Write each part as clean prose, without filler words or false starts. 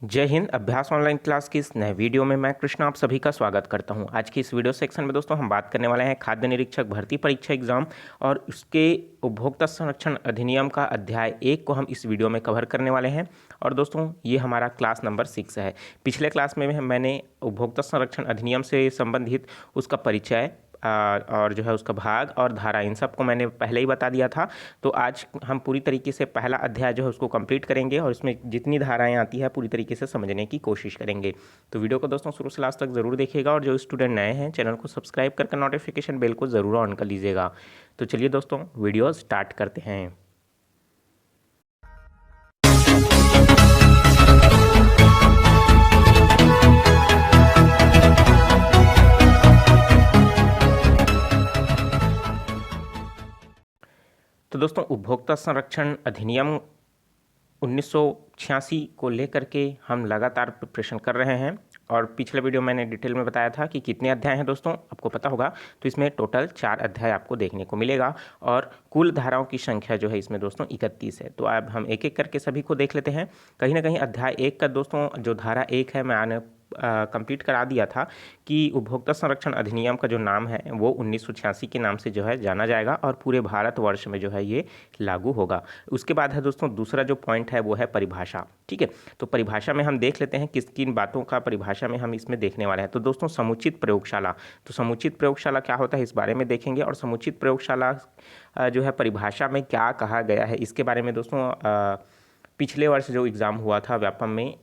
जय हिंद। अभ्यास online class की इस नए वीडियो में मैं कृष्णा आप सभी का स्वागत करता हूं। आज की इस वीडियो सेक्शन में दोस्तों हम बात करने वाले हैं खाद्य निरीक्षक भर्ती परीक्षा एग्जाम और उसके उपभोक्ता संरक्षण अधिनियम का अध्याय 1 को हम इस वीडियो में कवर करने वाले हैं। और दोस्तों ये हमारा क्लास नंबर 6 है। पिछले क्लास में मैंने उपभोक्ता संरक्षण अधिनियम से संबंधित उसका परिचय और जो है उसका भाग और धारा इन सब को मैंने पहले ही बता दिया था। तो आज हम पूरी तरीके से पहला अध्याय जो है उसको कंप्लीट करेंगे और इसमें जितनी धाराएं आती है पूरी तरीके से समझने की कोशिश करेंगे। तो वीडियो को दोस्तों शुरू से लास्ट तक ज़रूर देखिएगा और जो स्टूडेंट नए हैं चैनल को सब्सक्राइब करके नोटिफिकेशन बेल को ज़रूर ऑन कर लीजिएगा। तो चलिए दोस्तों वीडियो स्टार्ट करते हैं। तो दोस्तों उपभोक्ता संरक्षण अधिनियम 1986 को लेकर के हम लगातार प्रिपरेशन कर रहे हैं और पिछले वीडियो मैंने डिटेल में बताया था कि कितने अध्याय हैं दोस्तों आपको पता होगा। तो इसमें टोटल 4 अध्याय आपको देखने को मिलेगा और कुल धाराओं की संख्या जो है इसमें दोस्तों 31 है। तो अब हम एक एक करके सभी को देख लेते हैं। कहीं ना कहीं अध्याय 1 का दोस्तों जो धारा 1 है मैं कंप्लीट करा दिया था कि उपभोक्ता संरक्षण अधिनियम का जो नाम है वो 1986 के नाम से जो है जाना जाएगा और पूरे भारतवर्ष में जो है ये लागू होगा। उसके बाद है दोस्तों दूसरा जो पॉइंट है वो है परिभाषा। ठीक है, तो परिभाषा में हम देख लेते हैं किस किन बातों का परिभाषा में हम इसमें देखने वाले हैं। तो दोस्तों समुचित प्रयोगशाला, तो समुचित प्रयोगशाला क्या होता है इस बारे में देखेंगे और समुचित प्रयोगशाला जो है परिभाषा में क्या कहा गया है इसके बारे में दोस्तों पिछले वर्ष जो एग्ज़ाम हुआ था व्यापम में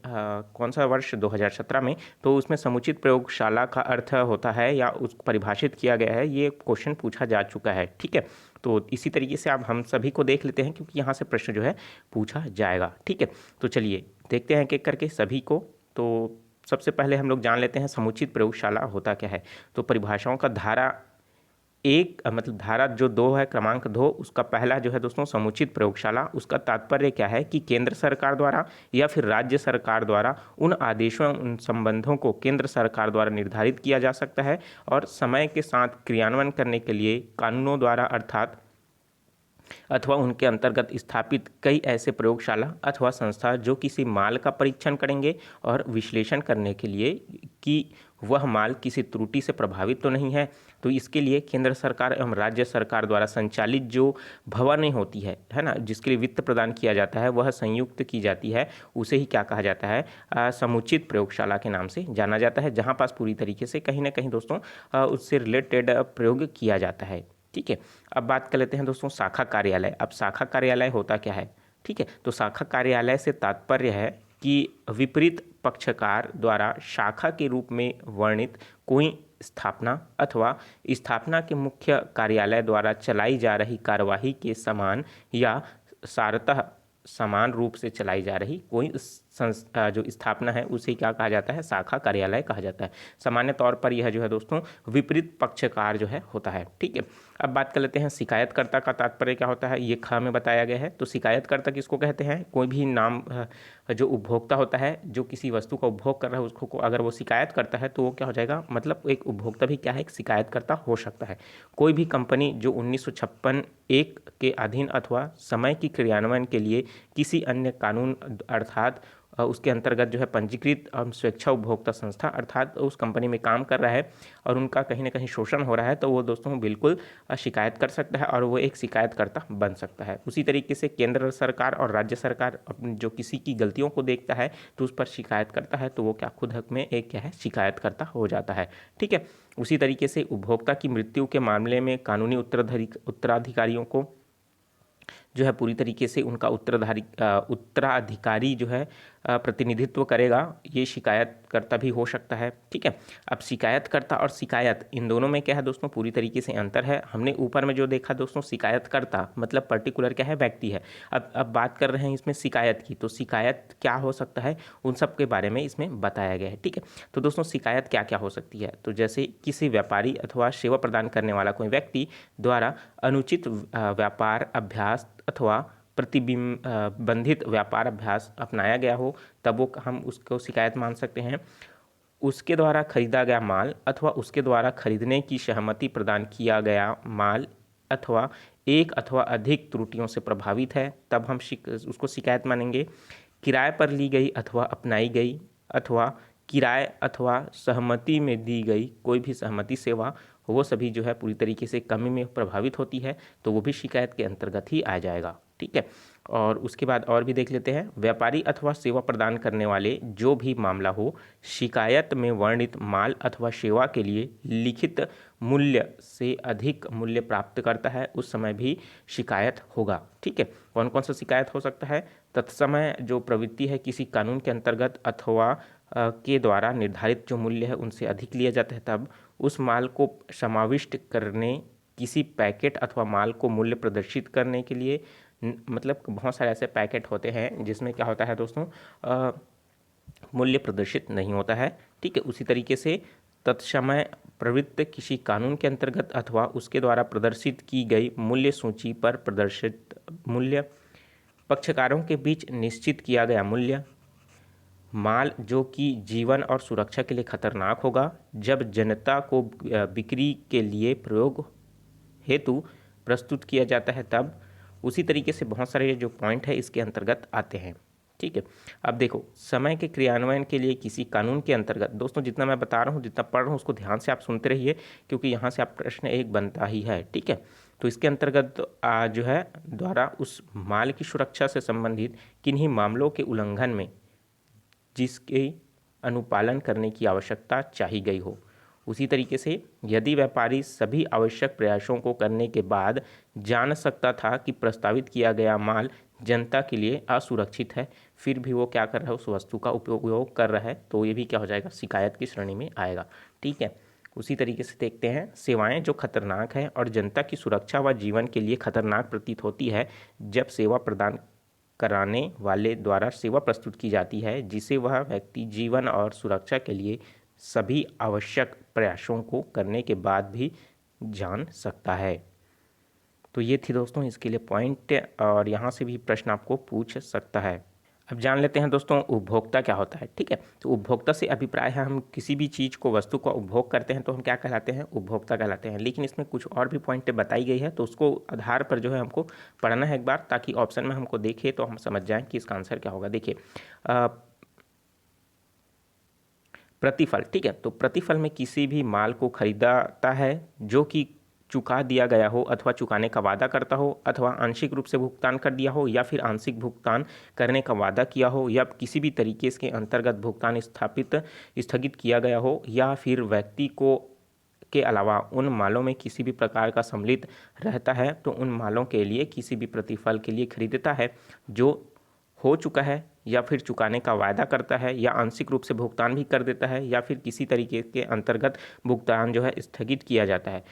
कौन सा वर्ष 2017 में, तो उसमें समुचित प्रयोगशाला का अर्थ होता है या उस परिभाषित किया गया है, ये क्वेश्चन पूछा जा चुका है। ठीक है, तो इसी तरीके से अब हम सभी को देख लेते हैं क्योंकि यहाँ से प्रश्न जो है पूछा जाएगा। ठीक है, तो चलिए देखते हैं एक एक करके सभी को। तो सबसे पहले हम लोग जान लेते हैं समुचित प्रयोगशाला होता क्या है। तो परिभाषाओं का धारा 1 मतलब धारा जो 2 है क्रमांक 2 उसका पहला जो है दोस्तों समुचित प्रयोगशाला, उसका तात्पर्य क्या है कि केंद्र सरकार द्वारा या फिर राज्य सरकार द्वारा उन आदेशों उन संबंधों को केंद्र सरकार द्वारा निर्धारित किया जा सकता है और समय के साथ क्रियान्वयन करने के लिए कानूनों द्वारा अथवा उनके अंतर्गत स्थापित कई ऐसे प्रयोगशाला अथवा संस्था जो किसी माल का परीक्षण करेंगे और विश्लेषण करने के लिए कि वह माल किसी त्रुटि से प्रभावित तो नहीं है। तो इसके लिए केंद्र सरकार एवं राज्य सरकार द्वारा संचालित जो भवनें होती है ना, जिसके लिए वित्त प्रदान किया जाता है वह संयुक्त की जाती है, उसे ही क्या कहा जाता है समुचित प्रयोगशाला के नाम से जाना जाता है, जहाँ पास पूरी तरीके से कहीं ना कहीं दोस्तों उससे रिलेटेड प्रयोग किया जाता है। ठीक है, अब बात कर लेते हैं दोस्तों शाखा कार्यालय। अब शाखा कार्यालय होता क्या है। ठीक है, तो शाखा कार्यालय से तात्पर्य है कि विपरीत पक्षकार द्वारा शाखा के रूप में वर्णित कोई स्थापना अथवा स्थापना के मुख्य कार्यालय द्वारा चलाई जा रही कार्यवाही के समान या सारतः समान रूप से चलाई जा रही कोई जो स्थापना है उसे क्या कहा जाता है, शाखा कार्यालय कहा जाता है। सामान्य तौर पर यह जो है दोस्तों विपरीत पक्षकार जो है होता है। ठीक है, अब बात कर लेते हैं शिकायतकर्ता का तात्पर्य क्या होता है, ये ख में बताया गया है। तो शिकायतकर्ता किसको कहते हैं, कोई भी नाम जो उपभोक्ता होता है जो किसी वस्तु का उपभोग कर रहा है उसको अगर वो शिकायत करता है तो वो क्या हो जाएगा, मतलब एक उपभोक्ता भी क्या है, एक शिकायतकर्ता हो सकता है। कोई भी कंपनी जो 1956 एक के अधीन अथवा समय की क्रियान्वयन के लिए किसी अन्य कानून अर्थात उसके अंतर्गत जो है पंजीकृत स्वेच्छा उपभोक्ता संस्था अर्थात उस कंपनी में काम कर रहा है और उनका कहीं ना कहीं शोषण हो रहा है तो वो दोस्तों बिल्कुल शिकायत कर सकता है और वो एक शिकायतकर्ता बन सकता है। उसी तरीके से केंद्र सरकार और राज्य सरकार जो किसी की गलतियों को देखता है तो उस पर शिकायत करता है तो वो क्या खुद हक में एक क्या है, शिकायतकर्ता हो जाता है। ठीक है, उसी तरीके से उपभोक्ता की मृत्यु के मामले में कानूनी उत्तराधिकारियों को जो है पूरी तरीके से उनका उत्तराधिकारी जो है प्रतिनिधित्व करेगा, ये शिकायतकर्ता भी हो सकता है। ठीक है, अब शिकायतकर्ता और शिकायत इन दोनों में क्या है दोस्तों पूरी तरीके से अंतर है। हमने ऊपर में जो देखा दोस्तों शिकायतकर्ता मतलब पर्टिकुलर क्या है, व्यक्ति है। अब बात कर रहे हैं इसमें शिकायत की, तो शिकायत क्या हो सकता है उन सब के बारे में इसमें बताया गया है। ठीक है, तो दोस्तों शिकायत क्या क्या हो सकती है, तो जैसे किसी व्यापारी अथवा सेवा प्रदान करने वाला कोई व्यक्ति द्वारा अनुचित व्यापार अभ्यास अथवा प्रतिबंधित व्यापार अभ्यास अपनाया गया हो तब वो हम उसको शिकायत मान सकते हैं। उसके द्वारा खरीदा गया माल अथवा उसके द्वारा खरीदने की सहमति प्रदान किया गया माल अथवा एक अथवा अधिक त्रुटियों से प्रभावित है तब हम उसको शिकायत मानेंगे। किराए पर ली गई अथवा अपनाई गई अथवा किराए अथवा सहमति में दी गई कोई भी सहमति सेवा, वो सभी जो है पूरी तरीके से कमी में प्रभावित होती है, तो वो भी शिकायत के अंतर्गत ही आ जाएगा। ठीक है। और उसके बाद और भी देख लेते हैं, व्यापारी अथवा सेवा प्रदान करने वाले जो भी मामला हो, शिकायत में वर्णित माल अथवा सेवा के लिए लिखित मूल्य से अधिक मूल्य प्राप्त करता है, उस समय भी शिकायत होगा। ठीक है। कौन कौन सा शिकायत हो सकता है? तत्समय जो प्रवृत्ति है किसी कानून के अंतर्गत अथवा के द्वारा निर्धारित जो मूल्य है उनसे अधिक लिया जाता है, तब उस माल को समाविष्ट करने, किसी पैकेट अथवा माल को मूल्य प्रदर्शित करने के लिए, मतलब बहुत सारे ऐसे पैकेट होते हैं जिसमें क्या होता है दोस्तों, मूल्य प्रदर्शित नहीं होता है। ठीक है। उसी तरीके से तत्समय प्रवृत्त किसी कानून के अंतर्गत अथवा उसके द्वारा प्रदर्शित की गई मूल्य सूची पर प्रदर्शित मूल्य, पक्षकारों के बीच निश्चित किया गया मूल्य, माल जो कि जीवन और सुरक्षा के लिए खतरनाक होगा जब जनता को बिक्री के लिए प्रयोग हेतु प्रस्तुत किया जाता है, तब उसी तरीके से बहुत सारे जो पॉइंट है इसके अंतर्गत आते हैं। ठीक है। अब देखो, समय के क्रियान्वयन के लिए किसी कानून के अंतर्गत, दोस्तों जितना मैं बता रहा हूँ, जितना पढ़ रहा हूँ, उसको ध्यान से आप सुनते रहिए, क्योंकि यहाँ से आप प्रश्न एक बनता ही है। ठीक है। तो इसके अंतर्गत जो है द्वारा उस माल की सुरक्षा से संबंधित किन्हीं मामलों के उल्लंघन में जिसके अनुपालन करने की आवश्यकता चाही गई हो, उसी तरीके से यदि व्यापारी सभी आवश्यक प्रयासों को करने के बाद जान सकता था कि प्रस्तावित किया गया माल जनता के लिए असुरक्षित है, फिर भी वो क्या कर रहा है, उस वस्तु का उपयोग कर रहा है, तो ये भी क्या हो जाएगा, शिकायत की श्रेणी में आएगा। ठीक है। उसी तरीके से देखते हैं, सेवाएं जो खतरनाक हैं और जनता की सुरक्षा व जीवन के लिए खतरनाक प्रतीत होती है जब सेवा प्रदान कराने वाले द्वारा सेवा प्रस्तुत की जाती है जिसे वह व्यक्ति जीवन और सुरक्षा के लिए सभी आवश्यक प्रयासों को करने के बाद भी जान सकता है। तो ये थी दोस्तों इसके लिए पॉइंट, और यहाँ से भी प्रश्न आपको पूछ सकता है। अब जान लेते हैं दोस्तों उपभोक्ता क्या होता है। ठीक है। तो उपभोक्ता से अभिप्राय है, हम किसी भी चीज़ को, वस्तु का उपभोग करते हैं तो हम क्या कहलाते हैं, उपभोक्ता कहलाते हैं। लेकिन इसमें कुछ और भी पॉइंट बताई गई है, तो उसको आधार पर जो है हमको पढ़ना है एक बार, ताकि ऑप्शन में हमको देखे तो हम समझ जाएं कि इसका आंसर क्या होगा। देखिए, प्रतिफल। ठीक है। तो प्रतिफल में किसी भी माल को खरीदाता है जो कि चुका दिया गया हो अथवा चुकाने का वादा करता हो, अथवा आंशिक रूप से भुगतान कर दिया हो, या फिर आंशिक भुगतान करने का वादा किया हो, या किसी भी तरीके इसके अंतर्गत भुगतान स्थगित किया गया हो, या फिर व्यक्ति को के अलावा उन मालों में किसी भी प्रकार का सम्मिलित रहता है, तो उन मालों के लिए किसी भी प्रतिफल के लिए खरीदता है जो हो चुका है, या फिर चुकाने का वायदा करता है, या आंशिक रूप से भुगतान भी कर देता है, या फिर किसी तरीके के अंतर्गत भुगतान जो है स्थगित किया जाता है,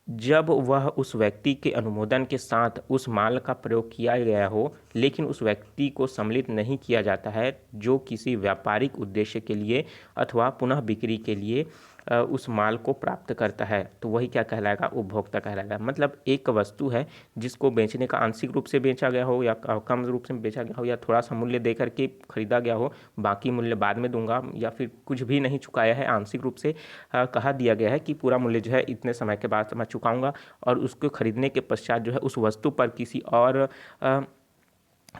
जब वह उस व्यक्ति के अनुमोदन के साथ उस माल का प्रयोग किया गया हो, लेकिन उस व्यक्ति को सम्मिलित नहीं किया जाता है जो किसी व्यापारिक उद्देश्य के लिए अथवा पुनः बिक्री के लिए उस माल को प्राप्त करता है, तो वही क्या कहलाएगा, उपभोक्ता कहलाएगा। मतलब एक वस्तु है जिसको बेचने का आंशिक रूप से बेचा गया हो, या कम रूप से बेचा गया हो, या थोड़ा सा मूल्य दे करके खरीदा गया हो, बाकी मूल्य बाद में दूंगा, या फिर कुछ भी नहीं चुकाया है, आंशिक रूप से कहा दिया गया है कि पूरा मूल्य जो है इतने समय के बाद मैं चुकाऊंगा, और उसको खरीदने के पश्चात जो है उस वस्तु पर किसी और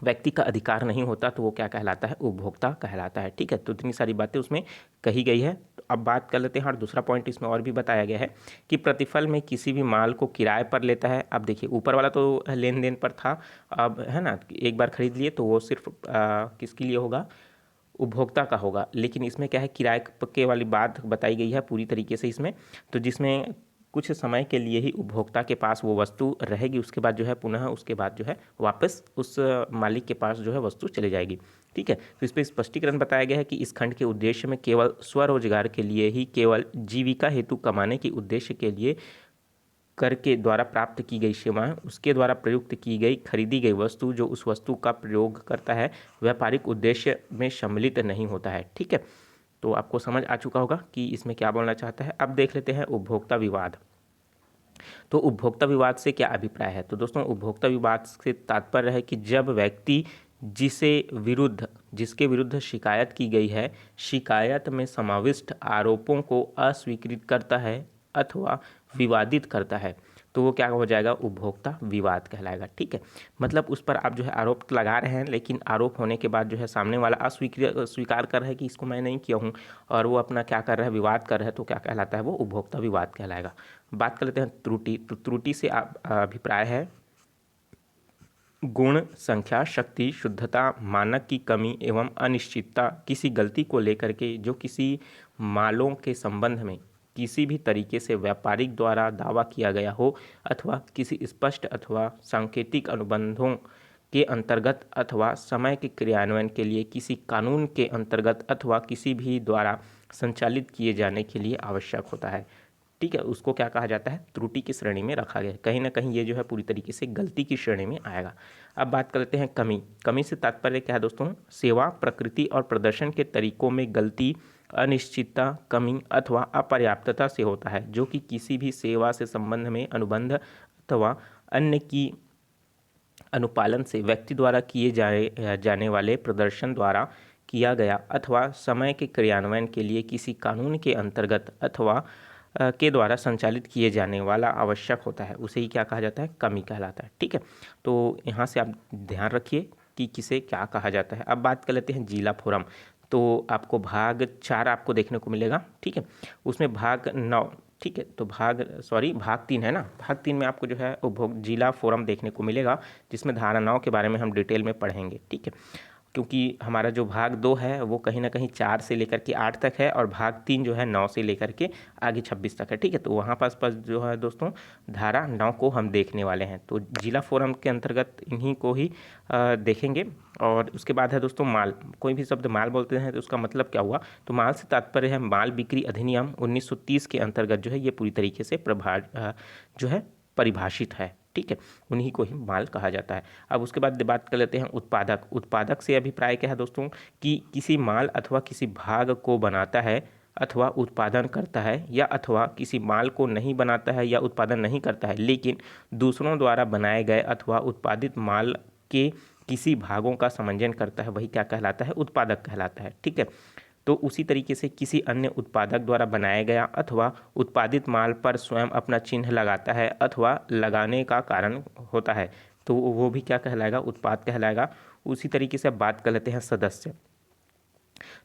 व्यक्ति का अधिकार नहीं होता, तो वो क्या कहलाता है, उपभोक्ता कहलाता है। ठीक है। तो इतनी सारी बातें उसमें कही गई है। तो अब बात कर लेते हैं, और दूसरा पॉइंट इसमें और भी बताया गया है कि प्रतिफल में किसी भी माल को किराए पर लेता है। अब देखिए, ऊपर वाला तो लेन देन पर था, अब है ना, एक बार खरीद लिए तो वो सिर्फ किसके लिए होगा, उपभोक्ता का होगा। लेकिन इसमें क्या है, किराए के वाली बात बताई गई है पूरी तरीके से इसमें, तो जिसमें कुछ समय के लिए ही उपभोक्ता के पास वो वस्तु रहेगी, उसके बाद जो है पुनः उसके बाद जो है वापस उस मालिक के पास जो है वस्तु चली जाएगी। ठीक है। तो इस पर स्पष्टीकरण बताया गया है कि इस खंड के उद्देश्य में केवल स्वरोजगार के लिए ही, केवल जीविका हेतु कमाने के उद्देश्य के लिए कर के द्वारा प्राप्त की गई सेवाएं, उसके द्वारा प्रयुक्त की गई खरीदी गई वस्तु जो उस वस्तु का प्रयोग करता है, व्यापारिक उद्देश्य में सम्मिलित नहीं होता है। ठीक है। तो आपको समझ आ चुका होगा कि इसमें क्या बोलना चाहता है। अब देख लेते हैं उपभोक्ता विवाद। तो उपभोक्ता विवाद से क्या अभिप्राय है। तो दोस्तों, उपभोक्ता विवाद से तात्पर्य है कि जब व्यक्ति जिसके विरुद्ध शिकायत की गई है, शिकायत में समाविष्ट आरोपों को अस्वीकृत करता है अथवा विवादित करता है, तो वो क्या हो जाएगा, उपभोक्ता विवाद कहलाएगा। ठीक है, मतलब उस पर आप जो है आरोप तो लगा रहे हैं, लेकिन आरोप होने के बाद जो है सामने वाला अस्वीकार कर रहा है कि इसको मैं नहीं किया हूँ, और वो अपना क्या कर रहा है, विवाद कर रहा है, तो क्या कहलाता है, वो उपभोक्ता विवाद कहलाएगा। बात कर लेते हैं त्रुटि। तो त्रुटि से अभिप्राय है गुण, संख्या, शक्ति, शुद्धता, मानक की कमी एवं अनिश्चितता, किसी गलती को लेकर के जो किसी मालों के संबंध में किसी भी तरीके से व्यापारिक द्वारा दावा किया गया हो, अथवा किसी स्पष्ट अथवा सांकेतिक अनुबंधों के अंतर्गत, अथवा समय के क्रियान्वयन के लिए किसी कानून के अंतर्गत, अथवा किसी भी द्वारा संचालित किए जाने के लिए आवश्यक होता है। ठीक है, उसको क्या कहा जाता है, त्रुटि की श्रेणी में रखा गया है। कहीं ना कहीं ये जो है पूरी तरीके से गलती की श्रेणी में आएगा। अब बात कर लेते हैं कमी। कमी से तात्पर्य क्या है दोस्तों, सेवा, प्रकृति और प्रदर्शन के तरीकों में गलती, अनिश्चितता, कमी अथवा अपर्याप्तता से होता है, जो कि किसी भी सेवा से संबंध में अनुबंध अथवा अन्य की अनुपालन से व्यक्ति द्वारा किए जाने वाले प्रदर्शन द्वारा किया गया, अथवा समय के क्रियान्वयन के लिए किसी कानून के अंतर्गत अथवा के द्वारा संचालित किए जाने वाला आवश्यक होता है, उसे ही क्या कहा जाता है, कमी कहलाता है। ठीक है, तो यहाँ से आप ध्यान रखिए कि किसे क्या कहा जाता है। अब बात कर लेते हैं जिला फोरम। तो आपको भाग 4 आपको देखने को मिलेगा। ठीक है, उसमें भाग 9, ठीक है, तो भाग 3 है ना, भाग 3 में आपको जो है उपभोग जिला फोरम देखने को मिलेगा, जिसमें धारा 9 के बारे में हम डिटेल में पढ़ेंगे। ठीक है, क्योंकि हमारा जो भाग 2 है वो कहीं ना कहीं 4 से लेकर के 8 तक है, और भाग 3 जो है 9 से लेकर के आगे 26 तक है। ठीक है, तो वहाँ पास जो है दोस्तों धारा 9 को हम देखने वाले हैं। तो जिला फोरम के अंतर्गत इन्हीं को ही देखेंगे। और उसके बाद है दोस्तों माल। कोई भी शब्द माल बोलते हैं तो उसका मतलब क्या हुआ, तो माल से तात्पर्य है माल बिक्री अधिनियम 1930 के अंतर्गत जो है ये पूरी तरीके से जो है परिभाषित है। ठीक है, उन्हीं को ही माल कहा जाता है। अब उसके बाद बात कर लेते हैं उत्पादक। उत्पादक से अभिप्राय क्या है दोस्तों, कि किसी माल अथवा किसी भाग को बनाता है अथवा उत्पादन करता है, या अथवा किसी माल को नहीं बनाता है या उत्पादन नहीं करता है, लेकिन दूसरों द्वारा बनाए गए अथवा उत्पादित माल के किसी भागों का समंजन करता है, वही क्या कहलाता है, उत्पादक कहलाता है। ठीक है, तो उसी तरीके से किसी अन्य उत्पादक द्वारा बनाया गया अथवा उत्पादित माल पर स्वयं अपना चिन्ह लगाता है अथवा लगाने का कारण होता है, तो वो भी क्या कहलाएगा, उत्पाद कहलाएगा। उसी तरीके से बात कर लेते हैं सदस्य।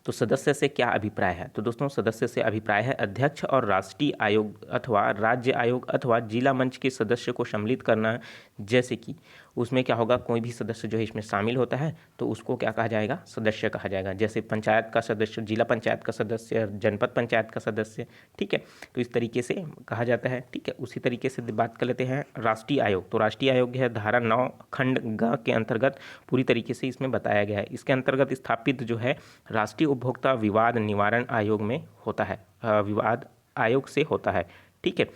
तो सदस्य से क्या अभिप्राय है, तो दोस्तों सदस्य से अभिप्राय है अध्यक्ष और राष्ट्रीय आयोग अथवा राज्य आयोग अथवा जिला मंच के सदस्य को सम्मिलित करना। जैसे कि उसमें क्या होगा, कोई भी सदस्य जो है इसमें शामिल होता है तो उसको क्या कहा जाएगा, सदस्य कहा जाएगा। जैसे पंचायत का सदस्य, जिला पंचायत का सदस्य, जनपद पंचायत का सदस्य। ठीक है, तो इस तरीके से कहा जाता है। ठीक है, उसी तरीके से बात कर लेते हैं राष्ट्रीय आयोग। तो राष्ट्रीय आयोग है धारा 9 खंड ग के अंतर्गत पूरी तरीके से इसमें बताया गया है। इसके अंतर्गत स्थापित जो है राष्ट्रीय उपभोक्ता विवाद निवारण आयोग में होता है, विवाद आयोग से होता है। ठीक है,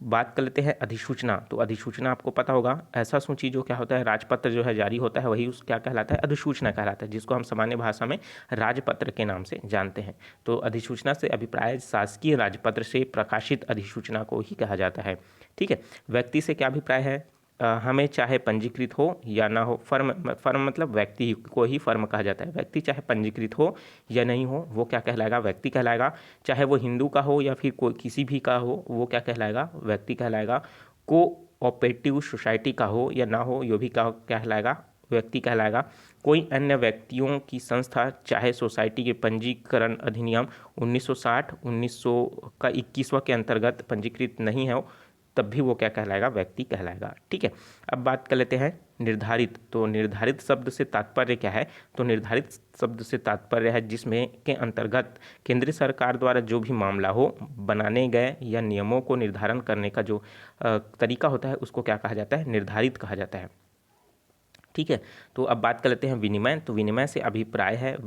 बात कर लेते हैं अधिसूचना। तो अधिसूचना आपको पता होगा, ऐसा सूची जो क्या होता है, राजपत्र जो है जारी होता है, वही उस क्या कहलाता है, अधिसूचना कहलाता है, जिसको हम सामान्य भाषा में राजपत्र के नाम से जानते हैं। तो अधिसूचना से अभिप्राय शासकीय राजपत्र से प्रकाशित अधिसूचना को ही कहा जाता है। ठीक है, व्यक्ति से क्या अभिप्राय है, हमें चाहे पंजीकृत हो या ना हो, फर्म मतलब व्यक्ति को ही फर्म कहा जाता है। व्यक्ति चाहे पंजीकृत हो या नहीं हो, वो क्या कहलाएगा, व्यक्ति कहलाएगा। चाहे वो हिंदू का हो या फिर कोई किसी भी का हो, वो क्या कहलाएगा, व्यक्ति कहलाएगा। कोऑपरेटिव सोसाइटी का हो या ना हो, यो भी क्या कहलाएगा, व्यक्ति कहलाएगा। कोई अन्य व्यक्तियों की संस्था चाहे सोसाइटी के पंजीकरण अधिनियम 1960 1900 का 21वां के अंतर्गत पंजीकृत नहीं है, तब भी वो क्या कहलाएगा, व्यक्ति कहलाएगा। ठीक है, अब बात कर लेते हैं निर्धारित। तो निर्धारित शब्द से तात्पर्य क्या है, तो निर्धारित शब्द से तात्पर्य है जिसमें के अंतर्गत केंद्र सरकार द्वारा जो भी मामला हो, बनाने गए या नियमों को निर्धारण करने का जो तरीका होता है, उसको क्या कहा जाता है, निर्धारित कहा जाता है। ठीक है, तो अब बात कर लेते हैं विनिमय। तो विनिमय से अभिप्राय है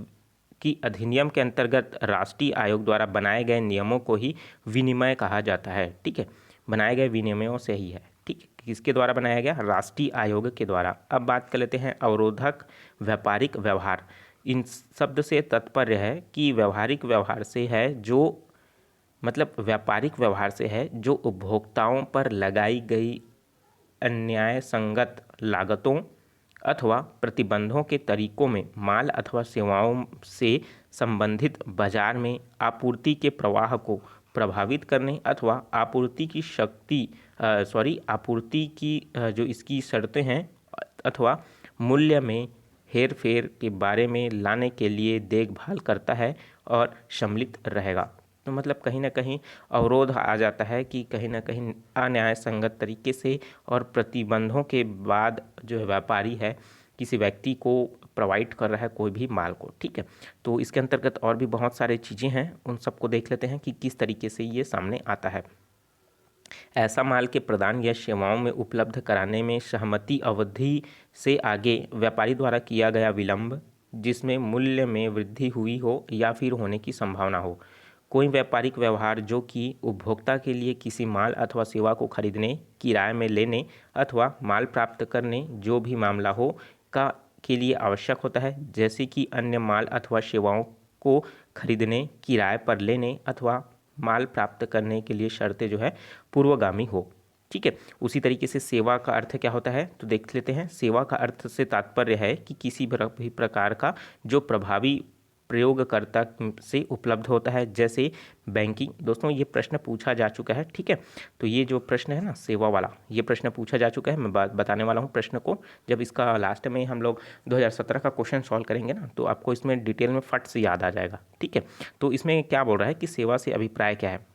कि अधिनियम के अंतर्गत राष्ट्रीय आयोग द्वारा बनाए गए नियमों को ही विनिमय कहा जाता है। ठीक है, बनाए गए विनिमयों से ही है। ठीक है, किसके द्वारा बनाया गया, राष्ट्रीय आयोग के द्वारा। अब बात कर लेते हैं अवरोधक व्यापारिक व्यवहार। इन शब्द से तात्पर्य है कि व्यावहारिक व्यवहार से है जो, मतलब व्यापारिक व्यवहार से है जो उपभोक्ताओं पर लगाई गई अन्याय संगत लागतों अथवा प्रतिबंधों के तरीकों में माल अथवा सेवाओं से संबंधित बाजार में आपूर्ति के प्रवाह को प्रभावित करने अथवा आपूर्ति की आपूर्ति की जो इसकी शर्तें हैं अथवा मूल्य में हेर फेर के बारे में लाने के लिए देखभाल करता है और सम्मिलित रहेगा। तो मतलब कहीं ना कहीं अवरोध आ जाता है कि कहीं ना कहीं अन्याय संगत तरीके से और प्रतिबंधों के बाद जो है व्यापारी है किसी व्यक्ति को प्रोवाइड कर रहा है कोई भी माल को। ठीक है, तो इसके अंतर्गत और भी बहुत सारी चीज़ें हैं, उन सबको देख लेते हैं कि किस तरीके से ये सामने आता है। ऐसा माल के प्रदान या सेवाओं में उपलब्ध कराने में सहमति अवधि से आगे व्यापारी द्वारा किया गया विलंब जिसमें मूल्य में वृद्धि हुई हो या फिर होने की संभावना हो। कोई व्यापारिक व्यवहार जो कि उपभोक्ता के लिए किसी माल अथवा सेवा को खरीदने, किराए में लेने अथवा माल प्राप्त करने जो भी मामला हो का के लिए आवश्यक होता है, जैसे कि अन्य माल अथवा सेवाओं को खरीदने, किराए पर लेने अथवा माल प्राप्त करने के लिए शर्तें जो है पूर्वगामी हो। ठीक है, उसी तरीके से सेवा का अर्थ क्या होता है तो देख लेते हैं। सेवा का अर्थ से तात्पर्य है कि किसी भी प्रकार का जो प्रभावी प्रयोगकर्ता से उपलब्ध होता है, जैसे बैंकिंग। दोस्तों ये प्रश्न पूछा जा चुका है। ठीक है, तो ये जो प्रश्न है ना सेवा वाला, ये प्रश्न पूछा जा चुका है। मैं बताने वाला हूँ प्रश्न को, जब इसका लास्ट में हम लोग 2017 का क्वेश्चन सॉल्व करेंगे ना तो आपको इसमें डिटेल में फट से याद आ जाएगा। ठीक है, तो इसमें क्या बोल रहा है कि सेवा से अभिप्राय क्या है,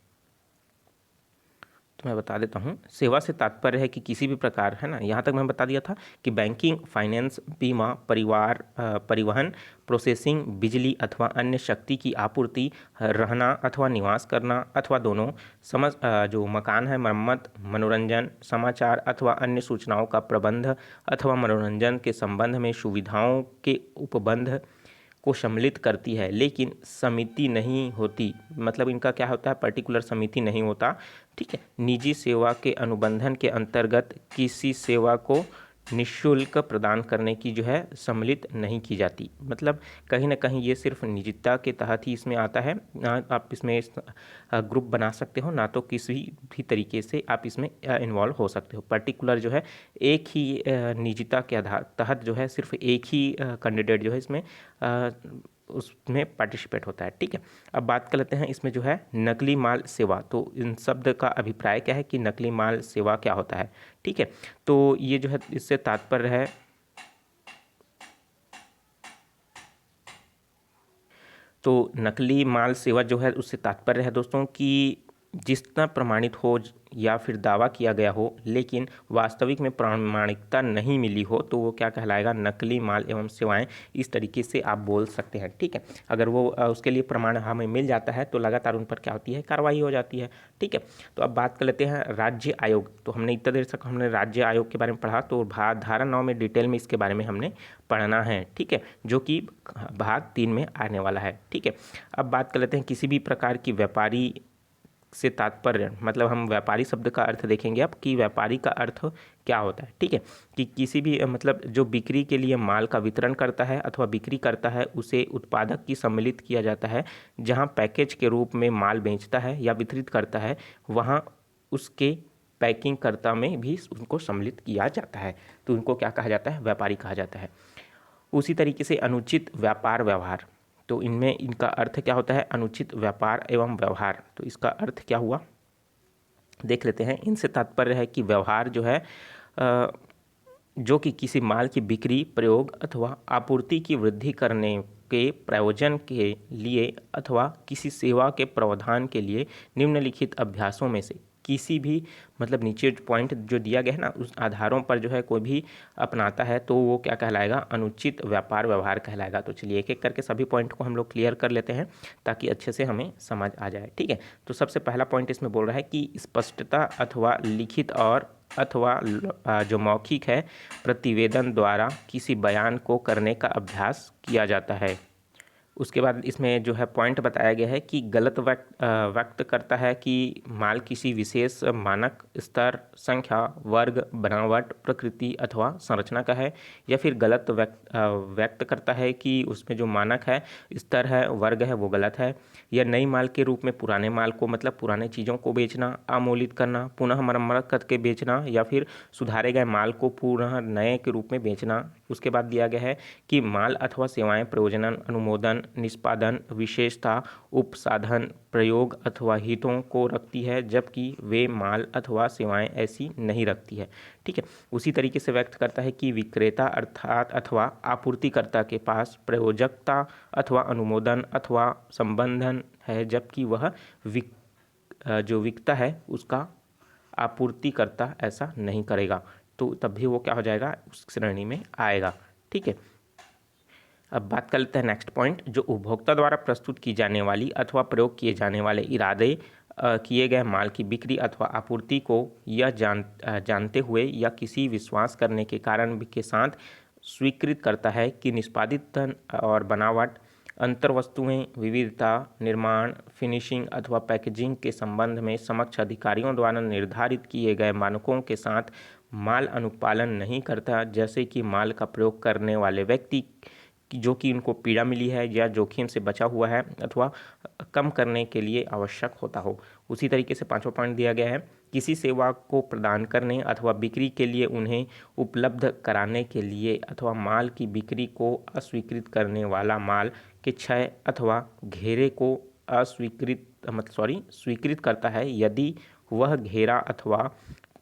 मैं बता देता हूँ। सेवा से तात्पर्य है कि किसी भी प्रकार, है ना, यहाँ तक मैं बता दिया था कि बैंकिंग, फाइनेंस, बीमा, परिवहन, प्रोसेसिंग, बिजली अथवा अन्य शक्ति की आपूर्ति, रहना अथवा निवास करना अथवा दोनों, जो मकान है, मरम्मत, मनोरंजन, समाचार अथवा अन्य सूचनाओं का प्रबंध अथवा मनोरंजन के संबंध में सुविधाओं के उपबंध को सम्मिलित करती है, लेकिन समिति नहीं होती। मतलब इनका क्या होता है, पर्टिकुलर समिति नहीं होता। ठीक है, निजी सेवा के अनुबंधन के अंतर्गत किसी सेवा को निःशुल्क प्रदान करने की जो है सम्मिलित नहीं की जाती। मतलब कहीं ना कहीं ये सिर्फ निजता के तहत ही इसमें आता है। आप इसमें ग्रुप बना सकते हो, ना तो किसी भी तरीके से आप इसमें इन्वॉल्व हो सकते हो। पर्टिकुलर जो है एक ही निजता के आधार तहत जो है सिर्फ एक ही कैंडिडेट जो है इसमें उसमें पार्टिसिपेट होता है। ठीक है, अब बात कर लेते हैं इसमें जो है नकली माल सेवा। तो इन शब्द का अभिप्राय क्या है कि नकली माल सेवा क्या होता है। ठीक है, तो ये जो है इससे तात्पर्य है, तो नकली माल सेवा जो है उससे तात्पर्य है दोस्तों कि जितना प्रमाणित हो या फिर दावा किया गया हो लेकिन वास्तविक में प्रामाणिकता नहीं मिली हो तो वो क्या कहलाएगा, नकली माल एवं सेवाएं। इस तरीके से आप बोल सकते हैं। ठीक है, अगर वो उसके लिए प्रमाण हमें मिल जाता है तो लगातार उन पर क्या होती है, कार्रवाई हो जाती है। ठीक है, तो अब बात कर लेते हैं राज्य आयोग। तो हमने इतना देर तक हमने राज्य आयोग के बारे में पढ़ा, तो धारा 9 में डिटेल में इसके बारे में हमने पढ़ना है। ठीक है, जो कि भाग 3 में आने वाला है। ठीक है, अब बात कर लेते हैं किसी भी प्रकार की व्यापारी से तात्पर्य, मतलब हम व्यापारी शब्द का अर्थ देखेंगे अब कि व्यापारी का अर्थ क्या होता है। ठीक है, कि किसी भी मतलब जो बिक्री के लिए माल का वितरण करता है अथवा बिक्री करता है उसे उत्पादक की सम्मिलित किया जाता है। जहां पैकेज के रूप में माल बेचता है या वितरित करता है वहां उसके पैकिंग कर्ता में भी उनको सम्मिलित किया जाता है, तो उनको क्या कहा जाता है, व्यापारी कहा जाता है। उसी तरीके से अनुचित व्यापार व्यवहार, तो इनमें इनका अर्थ क्या होता है, अनुचित व्यापार एवं व्यवहार। तो इसका अर्थ क्या हुआ देख लेते हैं। इनसे तात्पर्य है कि व्यवहार जो है जो कि किसी माल की बिक्री, प्रयोग अथवा आपूर्ति की वृद्धि करने के प्रयोजन के लिए अथवा किसी सेवा के प्रावधान के लिए निम्नलिखित अभ्यासों में से किसी भी, मतलब नीचे पॉइंट जो दिया गया है ना उस आधारों पर जो है कोई भी अपनाता है तो वो क्या कहलाएगा, अनुचित व्यापार व्यवहार कहलाएगा। तो चलिए एक एक करके सभी पॉइंट को हम लोग क्लियर कर लेते हैं ताकि अच्छे से हमें समझ आ जाए। ठीक है, तो सबसे पहला पॉइंट इसमें बोल रहा है कि स्पष्टता अथवा लिखित और अथवा जो मौखिक है प्रतिवेदन द्वारा किसी बयान को करने का अभ्यास किया जाता है। उसके बाद इसमें जो है पॉइंट बताया गया है कि गलत व्यक्त करता है कि माल किसी विशेष मानक, स्तर, संख्या, वर्ग, बनावट, प्रकृति अथवा संरचना का है, या फिर गलत व्यक्त करता है कि उसमें जो मानक है, स्तर है, वर्ग है वो गलत है, या नई माल के रूप में पुराने माल को, मतलब पुराने चीज़ों को बेचना, अमूलित करना, पुनः मरम्मत करके बेचना, या फिर सुधारे गए माल को पुनः नए के रूप में बेचना। उसके बाद दिया गया है कि माल अथवा सेवाएं प्रयोजन, अनुमोदन, निष्पादन, विशेषता, उपसाधन, प्रयोग अथवा हितों को रखती है, जबकि वे माल अथवा सेवाएं ऐसी नहीं रखती है। ठीक है, उसी तरीके से व्यक्त करता है कि विक्रेता अर्थात अथवा आपूर्तिकर्ता के पास प्रयोजकता अथवा अनुमोदन अथवा संबंधन है, जबकि वह जो विकता है उसका आपूर्तिकर्ता ऐसा नहीं करेगा, तो तब भी वो क्या हो जाएगा, उस श्रेणी में आएगा। ठीक है, अब बात कर लेते हैं नेक्स्ट पॉइंट, जो उपभोक्ता द्वारा प्रस्तुत की जाने वाली अथवा प्रयोग किए जाने वाले इरादे किए गए माल की बिक्री अथवा आपूर्ति को यह जानते हुए या किसी विश्वास करने के कारण के साथ स्वीकृत करता है कि निष्पादित धन और बनावट, अंतर वस्तुएं, विविधता, निर्माण, फिनिशिंग अथवा पैकेजिंग के संबंध में समक्ष अधिकारियों द्वारा निर्धारित किए गए मानकों के साथ माल अनुपालन नहीं करता, जैसे कि माल का प्रयोग करने वाले व्यक्ति जो कि उनको पीड़ा मिली है या जोखिम से बचा हुआ है अथवा कम करने के लिए आवश्यक होता हो। उसी तरीके से 5वां पॉइंट दिया गया है, किसी सेवा को प्रदान करने अथवा बिक्री के लिए उन्हें उपलब्ध कराने के लिए अथवा माल की बिक्री को अस्वीकृत करने वाला माल के क्षय अथवा घेरे को स्वीकृत करता है, यदि वह घेरा अथवा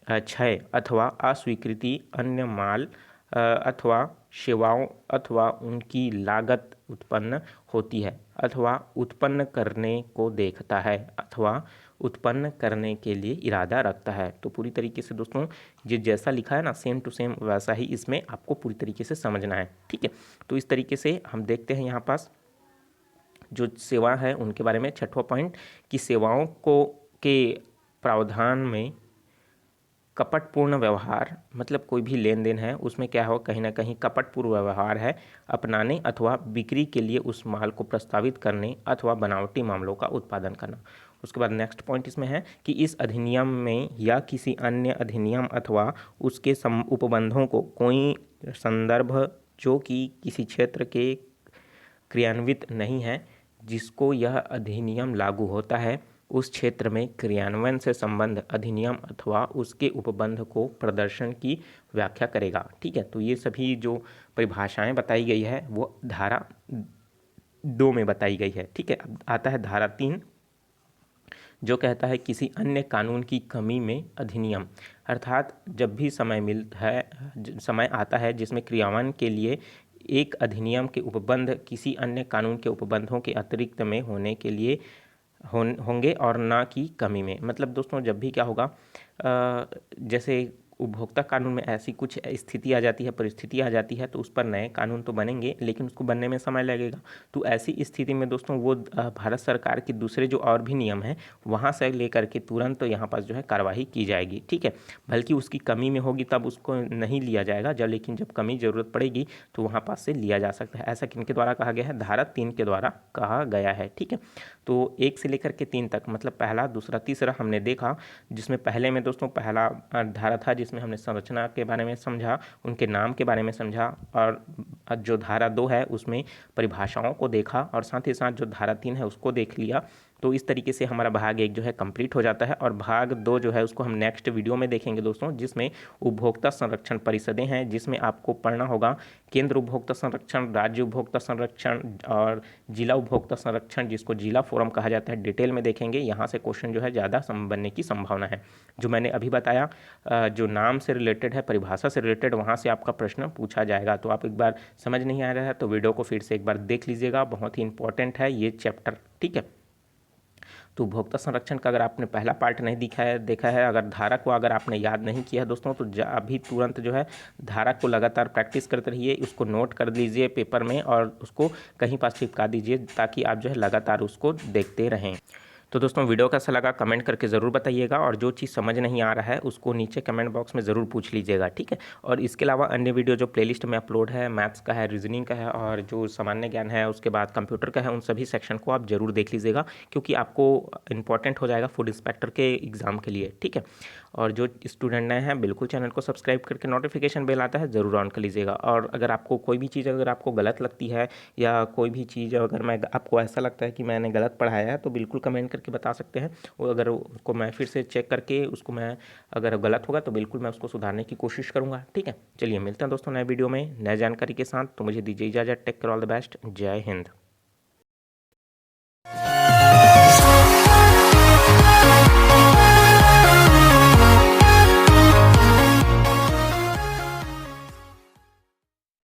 क्षय अथवा अस्वीकृति अन्य माल अथवा सेवाओं अथवा उनकी लागत उत्पन्न होती है अथवा उत्पन्न करने को देखता है अथवा उत्पन्न करने के लिए इरादा रखता है। तो पूरी तरीके से दोस्तों ये जैसा लिखा है ना, सेम टू सेम वैसा ही इसमें आपको पूरी तरीके से समझना है। ठीक है, तो इस तरीके से हम देखते हैं यहाँ पास जो सेवा है उनके बारे में। 6वां पॉइंट कि सेवाओं को के प्रावधान में कपटपूर्ण व्यवहार, मतलब कोई भी लेन देन है उसमें क्या हो, कहीं ना कहीं कपटपूर्ण व्यवहार है अपनाने अथवा बिक्री के लिए उस माल को प्रस्तावित करने अथवा बनावटी मामलों का उत्पादन करना। उसके बाद नेक्स्ट पॉइंट इसमें है कि इस अधिनियम में या किसी अन्य अधिनियम अथवा उसके उपबंधों को कोई संदर्भ जो कि किसी क्षेत्र के क्रियान्वित नहीं है जिसको यह अधिनियम लागू होता है, उस क्षेत्र में क्रियान्वयन से संबंध अधिनियम अथवा उसके उपबंध को प्रदर्शन की व्याख्या करेगा। ठीक है, तो ये सभी जो परिभाषाएं बताई गई है वो धारा 2 में बताई गई है। ठीक है, अब आता है धारा 3 जो कहता है किसी अन्य कानून की कमी में अधिनियम, अर्थात जब भी समय आता है जिसमें क्रियान्वयन के लिए एक अधिनियम के उपबंध किसी अन्य कानून के उपबंधों के अतिरिक्त में होने के लिए होंगे और ना कि कमी में। मतलब दोस्तों जब भी क्या होगा, जैसे उपभोक्ता कानून में ऐसी कुछ स्थिति आ जाती है, परिस्थिति आ जाती है, तो उस पर नए कानून तो बनेंगे लेकिन उसको बनने में समय लगेगा। तो ऐसी स्थिति में दोस्तों वो भारत सरकार के दूसरे जो और भी नियम हैं वहाँ से लेकर के तुरंत तो यहाँ पास जो है कार्यवाही की जाएगी। ठीक है, बल्कि उसकी कमी में होगी तब उसको नहीं लिया जाएगा, लेकिन जब कमी ज़रूरत पड़ेगी तो वहाँ पास से लिया जा सकता है। ऐसा किनके द्वारा कहा गया है, धारा 3 के द्वारा कहा गया है। ठीक है, तो 1 से लेकर के 3 तक, मतलब पहला, दूसरा, तीसरा हमने देखा, जिसमें पहले में दोस्तों पहला धारा था जिसमें हमने संरचना के बारे में समझा, उनके नाम के बारे में समझा, और जो धारा 2 है उसमें परिभाषाओं को देखा, और साथ ही साथ जो धारा 3 है उसको देख लिया। तो इस तरीके से हमारा भाग 1 जो है कंप्लीट हो जाता है, और भाग 2 जो है उसको हम नेक्स्ट वीडियो में देखेंगे दोस्तों, जिसमें उपभोक्ता संरक्षण परिषदें हैं, जिसमें आपको पढ़ना होगा केंद्र उपभोक्ता संरक्षण, राज्य उपभोक्ता संरक्षण और जिला उपभोक्ता संरक्षण, जिसको जिला फोरम कहा जाता है। डिटेल में देखेंगे, यहाँ से क्वेश्चन जो है ज़्यादा बनने की संभावना है। जो मैंने अभी बताया जो नाम से रिलेटेड है, परिभाषा से रिलेटेड, वहाँ से आपका प्रश्न पूछा जाएगा। तो आप एक बार समझ नहीं आ रहा है तो वीडियो को फिर से एक बार देख लीजिएगा, बहुत ही इंपॉर्टेंट है ये चैप्टर। ठीक है, तो उपभोक्ता संरक्षण का अगर आपने पहला पार्ट नहीं देखा है, अगर धारा को अगर आपने याद नहीं किया दोस्तों, तो अभी तुरंत जो है धारा को लगातार प्रैक्टिस करते रहिए, उसको नोट कर लीजिए पेपर में और उसको कहीं पास चिपका दीजिए, ताकि आप जो है लगातार उसको देखते रहें। तो दोस्तों वीडियो कैसा लगा कमेंट करके ज़रूर बताइएगा, और जो चीज़ समझ नहीं आ रहा है उसको नीचे कमेंट बॉक्स में ज़रूर पूछ लीजिएगा। ठीक है, और इसके अलावा अन्य वीडियो जो प्लेलिस्ट में अपलोड है, मैथ्स का है, रीजनिंग का है, और जो सामान्य ज्ञान है, उसके बाद कंप्यूटर का है, उन सभी सेक्शन को आप ज़रूर देख लीजिएगा, क्योंकि आपको इंपॉर्टेंट हो जाएगा फूड इंस्पेक्टर के एग्ज़ाम के लिए। ठीक है, और जो स्टूडेंट नए हैं बिल्कुल चैनल को सब्सक्राइब करके नोटिफिकेशन बेल आता है ज़रूर ऑन कर लीजिएगा। और अगर आपको कोई भी चीज़ अगर आपको गलत लगती है, या कोई भी चीज़ अगर आपको ऐसा लगता है कि मैंने गलत पढ़ाया है, तो बिल्कुल कमेंट करके बता सकते हैं। वो अगर उसको मैं फिर से चेक करके उसको मैं अगर गलत होगा तो बिल्कुल मैं उसको सुधारने की कोशिश करूँगा। ठीक है, चलिए मिलते हैं दोस्तों नए वीडियो में नए जानकारी के साथ। तो मुझे दीजिए इजाज़त, take care, all the best, जय हिंद।